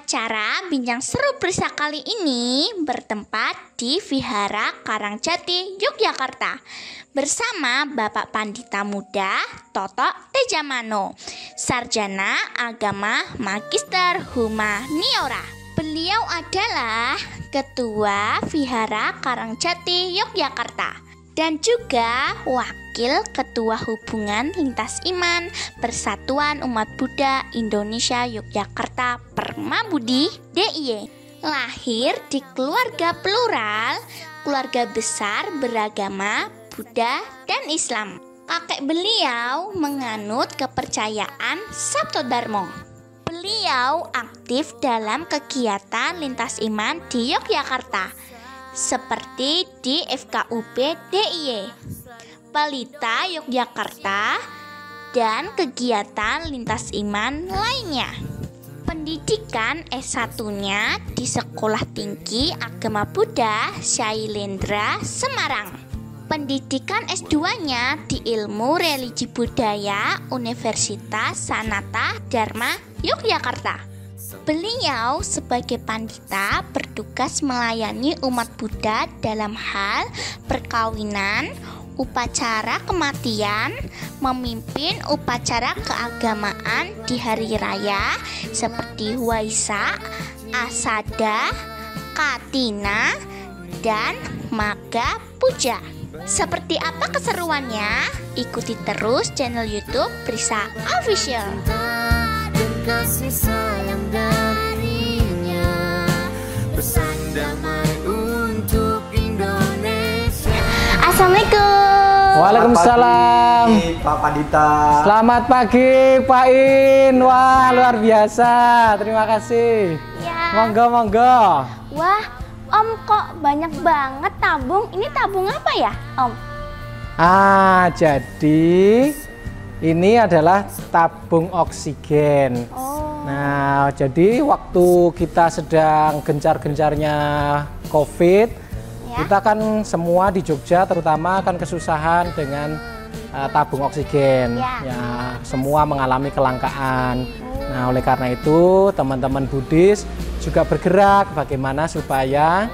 Acara Bincang Seru Prisa kali ini bertempat di Vihara Karangjati, Yogyakarta bersama Bapak Pandita Muda Totok Tejamano, Sarjana Agama Magister Humaniora. Beliau adalah Ketua Vihara Karangjati, Yogyakarta dan juga Wakil Ketua Hubungan Lintas Iman Persatuan Umat Buddha Indonesia Yogyakarta Permabudi DIY. Lahir di keluarga plural, keluarga besar beragama Buddha dan Islam. Kakek beliau menganut kepercayaan Sabto Dharma. Beliau aktif dalam kegiatan lintas iman di Yogyakarta, seperti di FKUP DIY, Pelita Yogyakarta, dan kegiatan lintas iman lainnya. Pendidikan S1-nya di Sekolah Tinggi Agama Buddha Syailendra, Semarang. Pendidikan S2-nya di Ilmu Religi Budaya Universitas Sanata Dharma, Yogyakarta. Beliau sebagai pandita bertugas melayani umat Buddha dalam hal perkawinan, upacara kematian, memimpin upacara keagamaan di hari raya seperti Waisak, Asada, Katina, dan Maga Puja. Seperti apa keseruannya? Ikuti terus channel YouTube Prisa Official. Kasih sayang darinya, pesan damai untuk Indonesia. Assalamualaikum. Waalaikumsalam. Pak Pandita. Selamat pagi Pak In. Wah, luar biasa. Terima kasih. Ya. Monggo. Wah, Om kok banyak banget tabung. Ini tabung apa ya, Om? Jadi ini adalah tabung oksigen. Nah, jadi waktu kita sedang gencar-gencarnya COVID, kita kan semua di Jogja terutama kan kesusahan dengan tabung oksigen. Ya, semua mengalami kelangkaan. Nah, oleh karena itu teman-teman Buddhis juga bergerak bagaimana supaya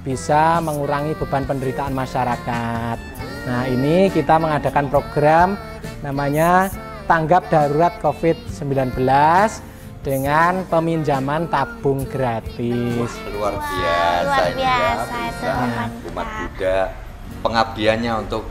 bisa mengurangi beban penderitaan masyarakat. Nah, ini kita mengadakan program namanya Tanggap Darurat COVID-19 dengan peminjaman tabung gratis. Luar biasa ini ya, bisa umat Buddha pengabdiannya untuk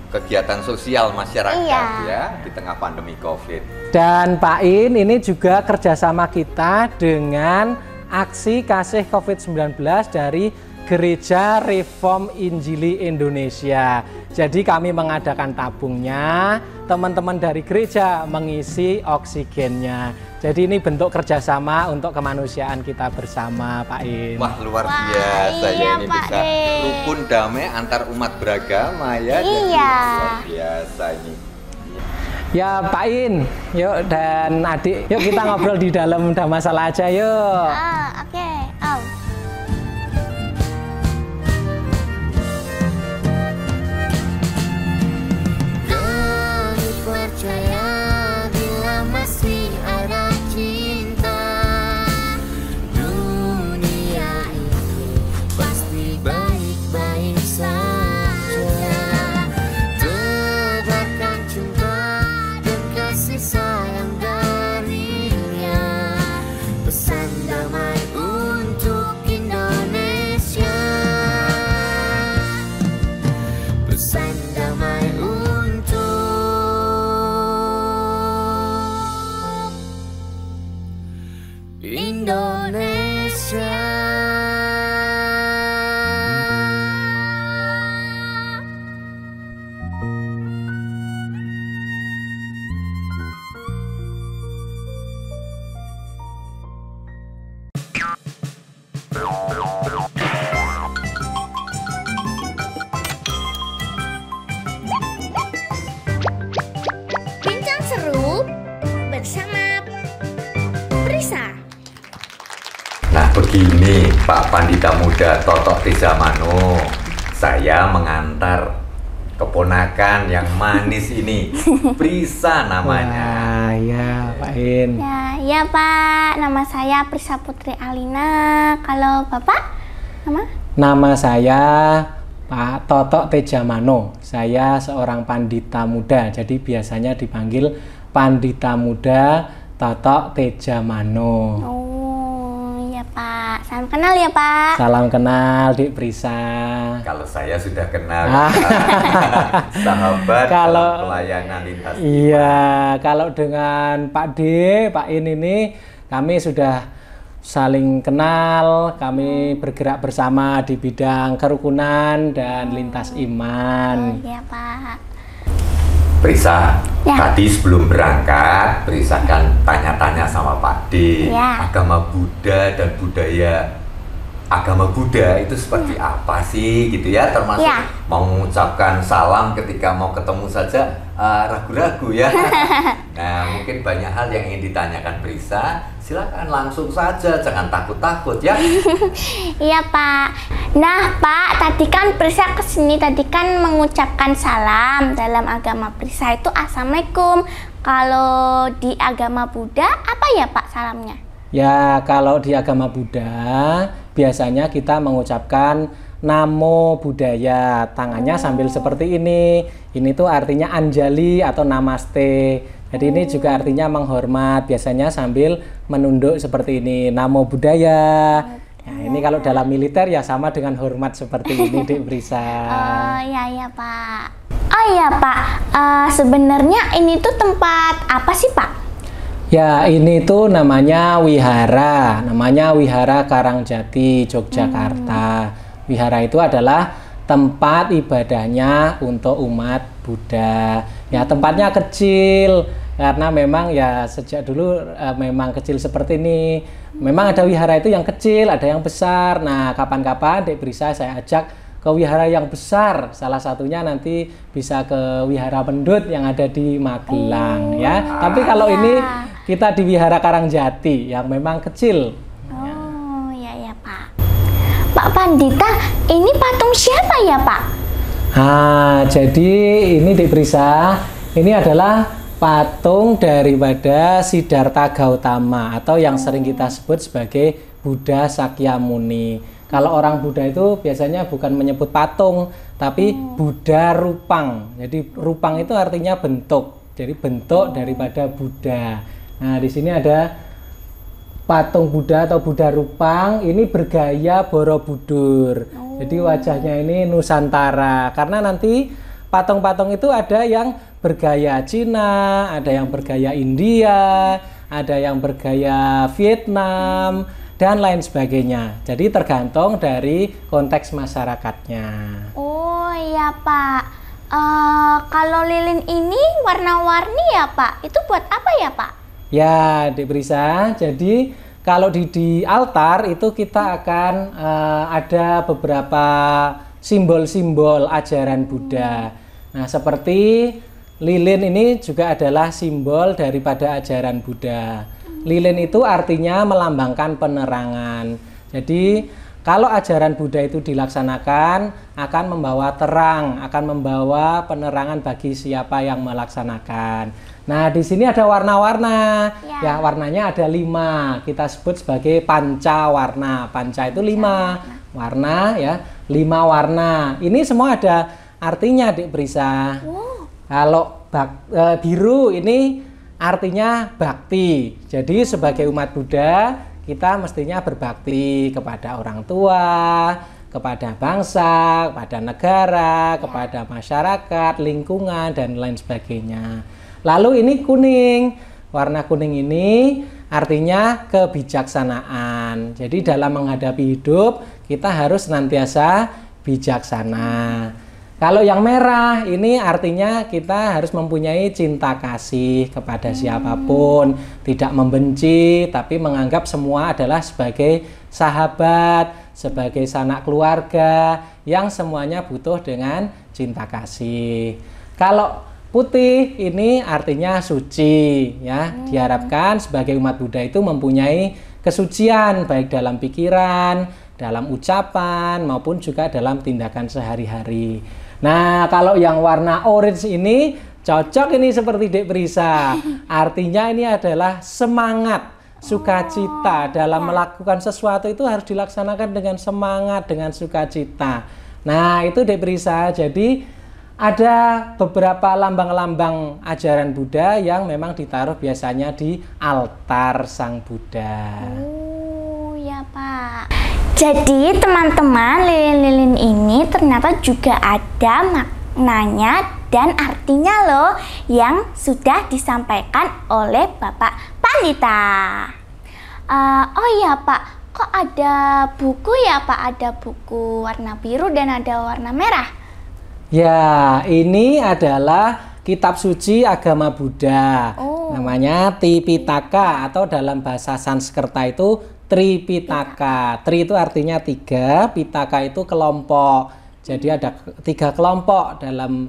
kegiatan sosial masyarakat ya di tengah pandemi COVID. Dan Pak In, ini juga kerjasama kita dengan aksi kasih COVID-19 dari Gereja Reform Injili Indonesia. Jadi kami mengadakan tabungnya, teman-teman dari gereja mengisi oksigennya. Jadi ini bentuk kerjasama untuk kemanusiaan kita bersama, Pak In. Wah, luar biasa ya, ini bisa rukun damai antar umat beragama ya. Jadi luar biasa ini. Ya Pak In, yuk dan adik, yuk kita ngobrol di dalam, udah masalah aja yuk. Oke, Om. Bincang seru bersama Prisa. Nah begini Pak Pandita Muda Totok Tejamano, saya mengantar keponakan yang manis ini, Prisa namanya. Wah, ya Pak In. Ya, Ya Pak, nama saya Prisa Putri Alina. Kalau Bapak, nama? Nama saya Pak Toto Tejamano. Saya seorang pandita muda, jadi biasanya dipanggil Pandita Muda Toto Tejamano. Oh, iya Pak. Salam kenal ya Pak. Salam kenal, Dik Prisa. Kalau saya sudah kenal sahabat Kalau- dalam pelayanan lintas iman. Iya, kalau dengan Pak D, Pak In ini kami sudah saling kenal, kami bergerak bersama di bidang kerukunan dan lintas Oh, iman. iya Pak. Prisa, Ya. tadi sebelum berangkat, Prisa kan tanya-tanya sama Pak D, Ya. agama Buddha dan budaya agama Buddha itu seperti apa sih gitu ya, termasuk Ya. mau mengucapkan salam ketika mau ketemu saja ragu-ragu ya. Nah, mungkin banyak hal yang ingin ditanyakan Prisa, silakan langsung saja, jangan takut-takut ya. Iya Pak. Nah Pak, tadi kan Prisa kesini tadi kan mengucapkan salam. Dalam agama Prisa itu Assalamualaikum. Kalau di agama Buddha apa ya Pak salamnya? Ya, kalau di agama Buddha biasanya kita mengucapkan Namo Buddhaya, tangannya sambil seperti ini. Ini tuh artinya Anjali atau Namaste. Jadi ini juga artinya menghormat, biasanya sambil menunduk seperti ini, Namo Buddhaya. Nah, ini kalau dalam militer ya sama dengan hormat seperti ini, Dik Prisa. Oh iya Pak. Oh iya Pak, sebenarnya ini tuh tempat apa sih Pak? Ya, ini tuh namanya Wihara Karangjati, Yogyakarta. Wihara itu adalah tempat ibadahnya untuk umat Buddha. Ya, tempatnya kecil karena memang ya sejak dulu memang kecil seperti ini. Memang ada wihara itu yang kecil, ada yang besar. Nah, kapan-kapan Dek Prisa saya ajak ke wihara yang besar. Salah satunya nanti bisa ke Wihara Pendut yang ada di Magelang ya. Tapi kalau ini kita di Wihara Karangjati yang memang kecil. Oh iya Pak. Pak Pandita, ini patung siapa ya Pak? Jadi ini Dik Prisa, ini adalah patung daripada Siddhartha Gautama atau yang sering kita sebut sebagai Buddha Sakyamuni. Kalau orang Buddha itu biasanya bukan menyebut patung, tapi Buddha Rupang. Jadi Rupang itu artinya bentuk. Jadi bentuk daripada Buddha. Nah, di sini ada patung Buddha atau Buddha Rupang, ini bergaya Borobudur. Jadi wajahnya ini Nusantara. Karena nanti patung-patung itu ada yang bergaya Cina, ada yang bergaya India, ada yang bergaya Vietnam, dan lain sebagainya. Jadi tergantung dari konteks masyarakatnya. Oh iya Pak. Kalau lilin ini warna-warni ya Pak, itu buat apa ya Pak? Ya, Dik Prisa, jadi kalau di altar itu kita akan ada beberapa simbol-simbol ajaran Buddha. Nah, seperti lilin ini juga adalah simbol daripada ajaran Buddha. Lilin itu artinya melambangkan penerangan. Jadi kalau ajaran Buddha itu dilaksanakan akan membawa terang, akan membawa penerangan bagi siapa yang melaksanakan. Nah, di sini ada warna-warna. Ya, warnanya ada 5. Kita sebut sebagai pancawarna. Panca itu 5 warna ya, 5 warna. Ini semua ada artinya, Dik Prisa. Kalau biru ini artinya bakti. Jadi sebagai umat Buddha kita mestinya berbakti kepada orang tua, kepada bangsa, kepada negara, kepada masyarakat, lingkungan, dan lain sebagainya. Lalu ini kuning, warna kuning ini artinya kebijaksanaan. Jadi dalam menghadapi hidup kita harus senantiasa bijaksana. Kalau yang merah ini artinya kita harus mempunyai cinta kasih kepada siapapun, tidak membenci, tapi menganggap semua adalah sebagai sahabat, sebagai sanak keluarga yang semuanya butuh dengan cinta kasih. Kalau putih ini artinya suci ya. Diharapkan sebagai umat Buddha itu mempunyai kesucian baik dalam pikiran, dalam ucapan maupun juga dalam tindakan sehari-hari. Nah, kalau yang warna orange ini Cocok ini seperti Dek Prisa. Artinya ini adalah semangat, sukacita dalam melakukan sesuatu itu harus dilaksanakan dengan semangat, dengan sukacita. Nah, itu Dek Prisa. Jadi ada beberapa lambang-lambang ajaran Buddha yang memang ditaruh biasanya di altar Sang Buddha. Oh, ya Pak. Jadi teman-teman, lilin-lilin ini ternyata juga ada maknanya dan artinya loh yang sudah disampaikan oleh Bapak Pandita. Oh iya Pak, kok ada buku ya Pak? Ada buku warna biru dan ada warna merah. Ya, ini adalah kitab suci agama Buddha. Namanya Tipitaka atau dalam bahasa Sanskerta itu Tripitaka. Tri itu artinya 3, Pitaka itu kelompok. Jadi ada 3 kelompok dalam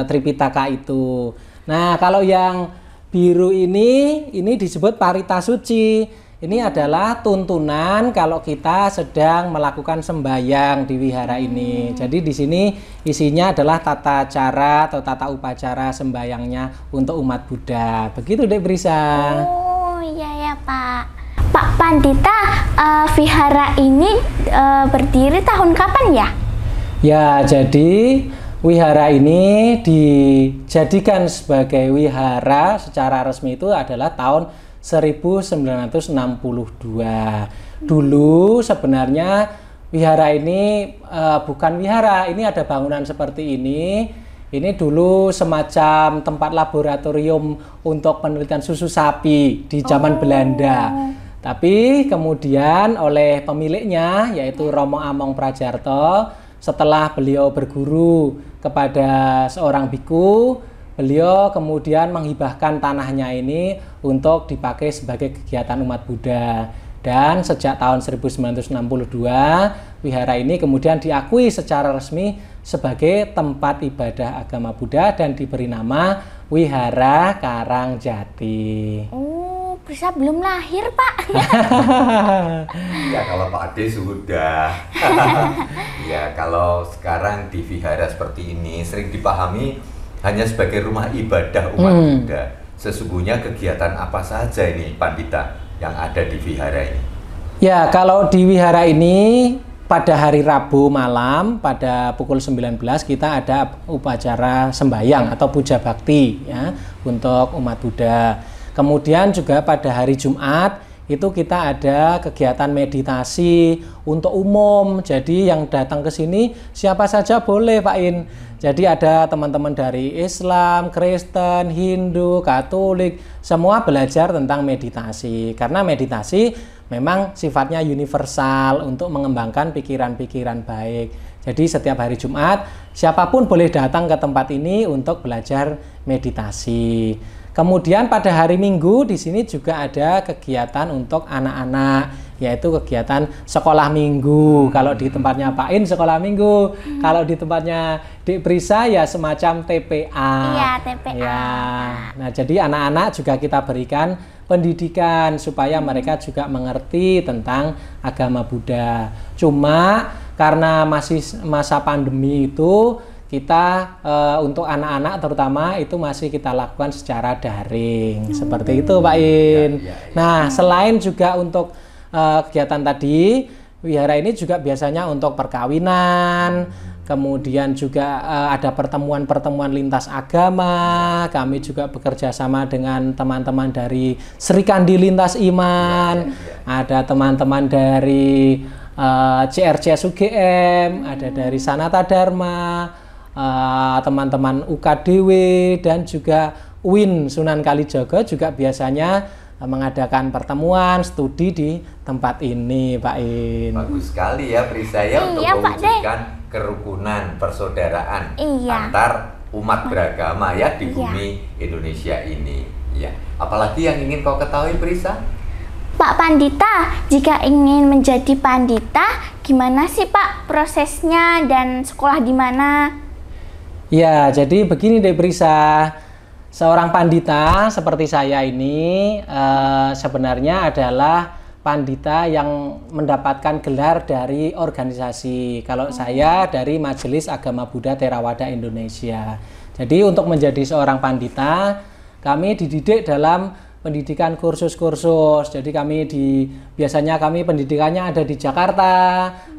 Tripitaka itu. Nah, kalau yang biru ini disebut Parita Suci. Ini adalah tuntunan kalau kita sedang melakukan sembahyang di wihara ini. Jadi di sini isinya adalah tata cara atau tata upacara sembahyangnya untuk umat Buddha. Begitu Dek Prisa. Oh iya ya Pak. Pak Pandita, wihara ini berdiri tahun kapan ya? Ya, jadi wihara ini dijadikan sebagai wihara secara resmi itu adalah tahun 1962. Dulu sebenarnya wihara ini bukan wihara, ini ada bangunan seperti ini. Ini dulu semacam tempat laboratorium untuk penelitian susu sapi di zaman Belanda. Tapi kemudian oleh pemiliknya yaitu Romo Among Prajarto, setelah beliau berguru kepada seorang biku, beliau kemudian menghibahkan tanahnya ini untuk dipakai sebagai kegiatan umat Buddha. Dan sejak tahun 1962, wihara ini kemudian diakui secara resmi sebagai tempat ibadah agama Buddha dan diberi nama Wihara Karangjati. Oh, Prisa belum lahir Pak. Ya kalau Pak Ade sudah. Ya kalau sekarang di vihara seperti ini sering dipahami hanya sebagai rumah ibadah umat Buddha. Sesungguhnya kegiatan apa saja ini Pandita yang ada di vihara ini? Ya, kalau di wihara ini pada hari Rabu malam pada pukul 19 kita ada upacara sembahyang atau puja bakti ya untuk umat Buddha. Kemudian juga pada hari Jumat itu kita ada kegiatan meditasi untuk umum. Jadi yang datang ke sini siapa saja boleh Pak In. Jadi ada teman-teman dari Islam, Kristen, Hindu, Katolik, semua belajar tentang meditasi. Karena meditasi memang sifatnya universal untuk mengembangkan pikiran-pikiran baik. Jadi setiap hari Jumat siapapun boleh datang ke tempat ini untuk belajar meditasi. Kemudian pada hari Minggu di sini juga ada kegiatan untuk anak-anak, yaitu kegiatan sekolah minggu. Kalau di tempatnya Pak In sekolah minggu, kalau di tempatnya Dek Prisa ya semacam TPA. Iya, TPA. Ya. Nah, jadi anak-anak juga kita berikan pendidikan supaya mereka juga mengerti tentang agama Buddha. Cuma karena masih masa pandemi itu kita untuk anak-anak terutama itu masih kita lakukan secara daring seperti itu Pak In. Nah, selain juga untuk kegiatan tadi, wihara ini juga biasanya untuk perkawinan, kemudian juga ada pertemuan-pertemuan lintas agama. Kami juga bekerja sama dengan teman-teman dari Serikandi Lintas Iman, ada teman-teman dari CRCS UGM, ada dari Sanata Dharma, teman-teman UKDW dan juga UIN Sunan Kalijaga juga biasanya mengadakan pertemuan studi di tempat ini Pak In. Bagus sekali ya Prisa ya untuk mewujudkan kerukunan persaudaraan antar umat beragama ya di bumi Indonesia ini. Ya, apalagi yang ingin kau ketahui Prisa? Pak Pandita, jika ingin menjadi pandita, gimana sih Pak prosesnya dan sekolah di mana? Ya, jadi begini Dek Prisa, seorang pandita seperti saya ini sebenarnya adalah pandita yang mendapatkan gelar dari organisasi. Kalau saya dari Majelis Agama Buddha Theravada Indonesia. Jadi untuk menjadi seorang pandita, kami dididik dalam pendidikan kursus-kursus. Jadi biasanya kami pendidikannya ada di Jakarta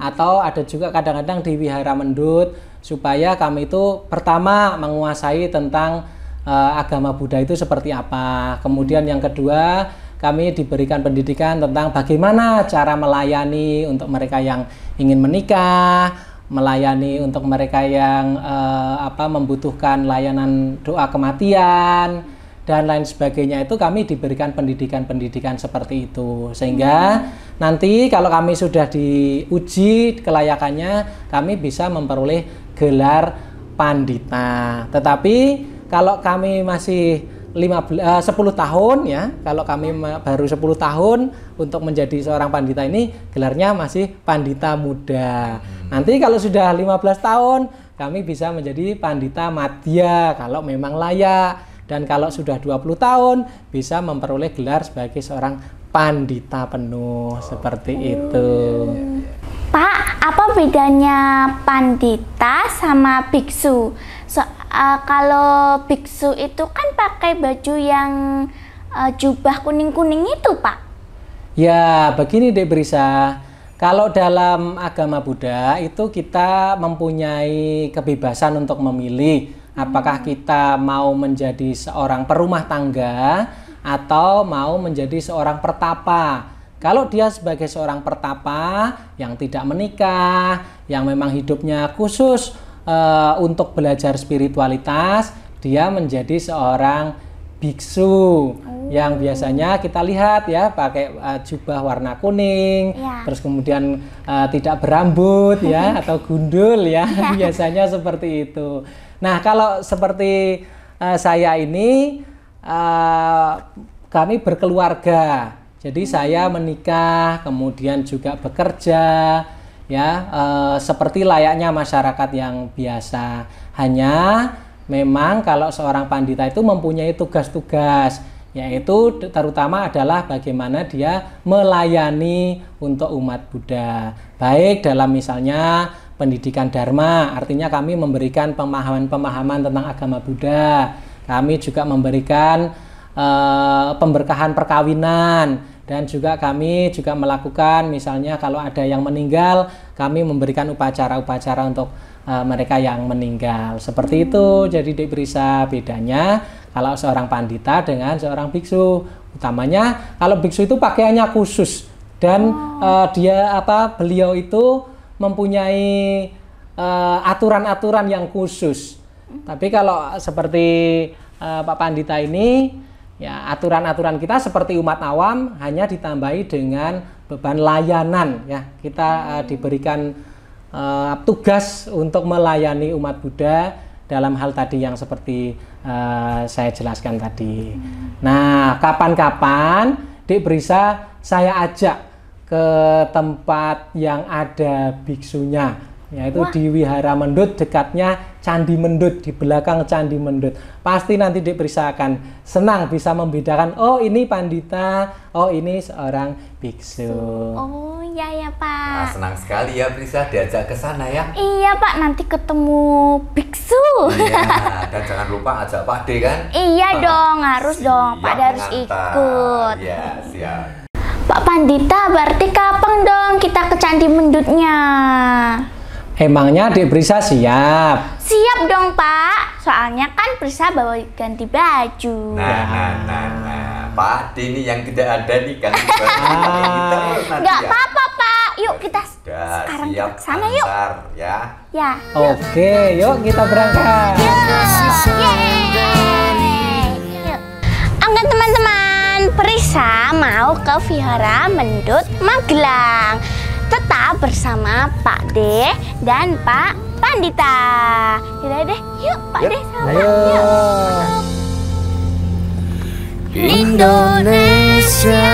atau ada juga kadang-kadang di Wihara Mendut, supaya kami itu pertama menguasai tentang agama Buddha itu seperti apa. Kemudian yang kedua, kami diberikan pendidikan tentang bagaimana cara melayani untuk mereka yang ingin menikah, melayani untuk mereka yang membutuhkan layanan doa kematian dan lain sebagainya. Itu kami diberikan pendidikan-pendidikan seperti itu, sehingga nanti kalau kami sudah diuji kelayakannya, kami bisa memperoleh gelar pandita. Tetapi kalau kami masih 10 tahun ya, kalau kami baru 10 tahun untuk menjadi seorang pandita ini, gelarnya masih pandita muda. Nanti kalau sudah 15 tahun, kami bisa menjadi pandita madya kalau memang layak. Dan kalau sudah 20 tahun, bisa memperoleh gelar sebagai seorang pandita penuh, seperti itu. Pak, apa bedanya pandita sama biksu? Kalau biksu itu kan pakai baju yang jubah kuning-kuning itu, Pak. Ya, begini Dek Brisa. Kalau dalam agama Buddha itu kita mempunyai kebebasan untuk memilih apakah kita mau menjadi seorang perumah tangga atau mau menjadi seorang pertapa. Kalau dia sebagai seorang pertapa yang tidak menikah, yang memang hidupnya khusus untuk belajar spiritualitas, dia menjadi seorang biksu yang biasanya kita lihat ya pakai jubah warna kuning, terus kemudian tidak berambut ya atau gundul ya, biasanya seperti itu. Nah, kalau seperti saya ini kami berkeluarga. Jadi saya menikah, kemudian juga bekerja, ya seperti layaknya masyarakat yang biasa. Hanya memang kalau seorang pandita itu mempunyai tugas-tugas, yaitu terutama adalah bagaimana dia melayani untuk umat Buddha. Baik dalam misalnya pendidikan Dharma, artinya kami memberikan pemahaman-pemahaman tentang agama Buddha. Kami juga memberikan pemberkahan perkawinan. Dan juga kami juga melakukan misalnya kalau ada yang meninggal, kami memberikan upacara-upacara untuk mereka yang meninggal. Seperti itu. Jadi Dek Brisa, bedanya kalau seorang pandita dengan seorang biksu. Utamanya kalau biksu itu pakaiannya khusus dan beliau itu mempunyai aturan-aturan yang khusus. Tapi kalau seperti Pak Pandita ini, ya aturan-aturan kita seperti umat awam hanya ditambahi dengan beban layanan ya. Kita diberikan tugas untuk melayani umat Buddha dalam hal tadi yang seperti saya jelaskan tadi. Nah, kapan-kapan Dek Brisa saya ajak ke tempat yang ada biksunya, yaitu di Wihara Mendut, dekatnya Candi Mendut, di belakang Candi Mendut. Pasti nanti Dek Brisa akan senang bisa membedakan, oh ini pandita, oh ini seorang biksu. Oh iya ya Pak. Nah, senang sekali ya Brisa diajak ke sana ya. Iya Pak, nanti ketemu biksu. Iya, dan jangan lupa ajak Pak De kan. Iya dong, harus dong, Pak De harus mengantar. ikut. Iya, siap. Pak Pandita, berarti kapan dong kita ke Candi Mendutnya? Emangnya Dek Brisa siap? Siap dong Pak, soalnya kan Brisa bawa ganti baju. Nah, Pak De ini yang tidak ada nih kan. Nggak apa-apa Pak, yuk kita sekarang siap ke sana yuk. Ya. Ya. Oke, yuk kita berangkat. Yuk. Oke teman-teman, Brisa mau ke Wihara Mendut Magelang. Tetap bersama Pak De dan Pak Pandita. Yaudah deh, yuk Pak De sama yuk. Indonesia.